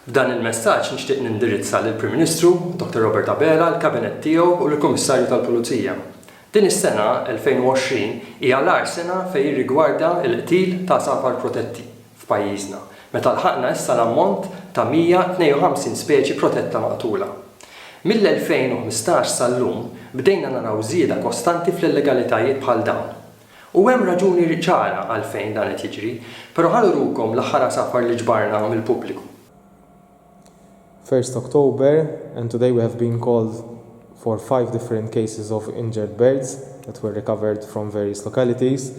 F'dan il-messaġġ nixtieq nindirizza lill-Prim Ministru, Dr. Robert Abela, l-Kabinet tiegħu u l-Kummissarju tal-Pulizija. Din is-sena 2020 hija l-agħar sena fejn jirrigwarda l-qtil ta' safar protetti f'pajjiżna, meta lħaqna issa l-ammont ta' 152 speċi protetta maqtula. Mill-2015 sal-lum bdejna naraw żieda kostanti fl-illegalitajiet bħal dawn. U hemm raġuni ċara għalfejn dan qed jiġri, però ħalurukom l-aħħar safar li ġbarna mill-pubbliku. 1st October, and today we have been called for 5 different cases of injured birds that were recovered from various localities.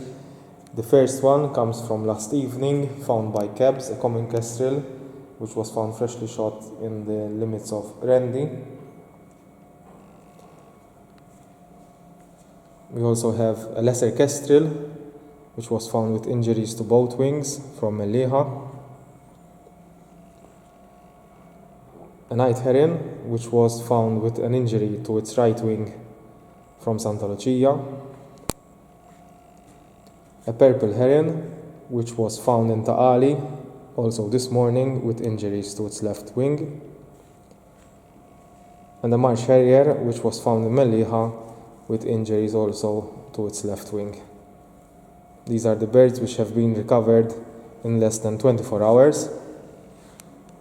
The first one comes from last evening, found by Cabs, a common kestrel, which was found freshly shot in the limits of Rendi. We also have a lesser kestrel, which was found with injuries to both wings from Meliha. A night heron, which was found with an injury to its right wing from Santa Lucia. A purple heron, which was found in Ta'ali, also this morning, with injuries to its left wing. And a marsh harrier, which was found in Meliha, with injuries also to its left wing. These are the birds which have been recovered in less than 24 hours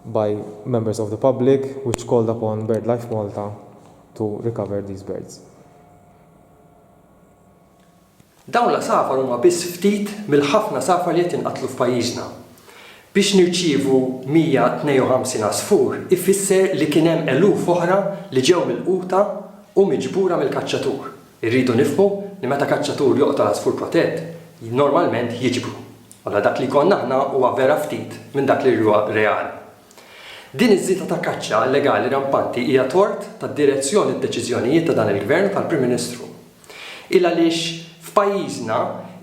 by members of the public, which called upon BirdLife Malta to recover these birds. Dawn la safar huma biss ftit mill-ħafna safar li qed inqatlu f'pajjiżna. Biex nirċievu 152 għasfur ifisser li kien hemm eluf oħra li ġew mill-quta u miġbura mill-kaċċatur. Irridu nifhmu li meta kaċċatur joqtol għasfur protett, normalment jiġbru. Alla dak li konna aħna huwa vera ftit minn dak li huwa reali. Din iż-żieda ta' kaċċa illegali rampanti hija tort tad-direzzjoni d-deċiżjonijiet ta' dan il-Gvern tal-Prim Ministru. Il għaliex f'pajjiżna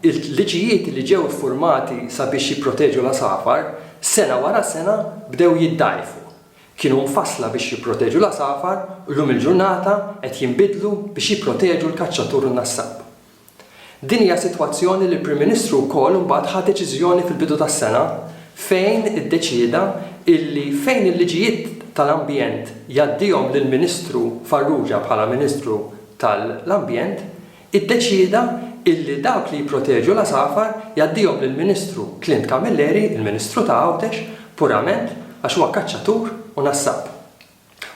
il-liġijiet li ġew iffurmati sabiex jipproteġu l-asafar sena wara sena bdew jiddgħajfu. Kienu mfassla biex jipproteġu l-asafar u llum il-ġurnata qed jinbidlu biex jipproteġu l-kaċċatur u n-nassab. Din hija sitwazzjoni li l-Prim Ministru wkoll imbagħad ħa deċiżjoni fil-bidu tas-sena fejn iddeċieda illi fejn il-liġijiet tal-ambjent jaddihom lill-Ministru Farrugia bħala Ministru tal-Ambjent, iddeċieda illi dawk li jipproteġu l-asafar jaddihom lill-Ministru Clint Camilleri, il-Ministru ta' Għawdex, purament għax huwa kaċċatur u nassab.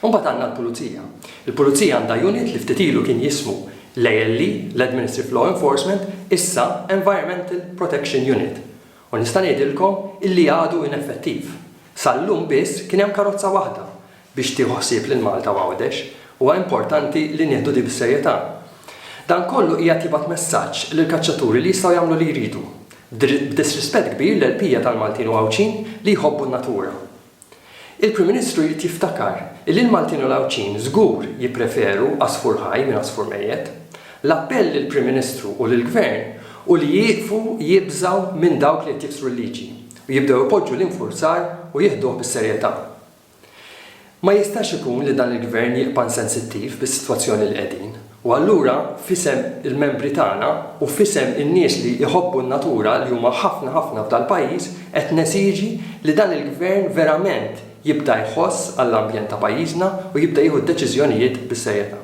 Mbagħad għandna l-Pulizija. Il-Pulizija għandha unit li ftit ilu kien jismu l-ALE, l-Administrative Law Enforcement, issa Environmental Protection Unit. U nista' ngħidilkom illi għadu ineffettiv. Sal-lum biss kien hemm karozza waħda biex tieħu ħsieb lil Malta Għawdex huwa importanti li nieħdu di bis-serjetà. Dan kollu qiegħed jibgħat messaġġ lil kaċċaturi li jistgħu jagħmlu li jridu, b'disrispett kbir l-elpija tal-Maltin u Għawċin li jħobbu n-natura. Il-Prim Ministru jrid jiftakar li l-Maltin u l-Għawċin żgur jippreferu għasfur ħaj minn għasfur mejjed. L-appell lill-Prim Ministru u lill-Gvern u li jieqfu jibżaw minn dawk li qed jiksru l-liġi u jibdew ipoġġu l-infurzar u jieħduh bis-serjetà. Ma jistax ikun li dan il-Gvern jibqa' insensittiv bis-sitwazzjoni li qegħdin. U allura f'isem il-membri tagħna u f'isem in-nies li jħobbu n-natura li huma ħafna f'dal pajjiż qed nesiġi li dan il-Gvern verament jibda jħoss għall-ambjent ta' pajjiżna u jibda jieħu d-deċiżjonijiet bis-serjetà.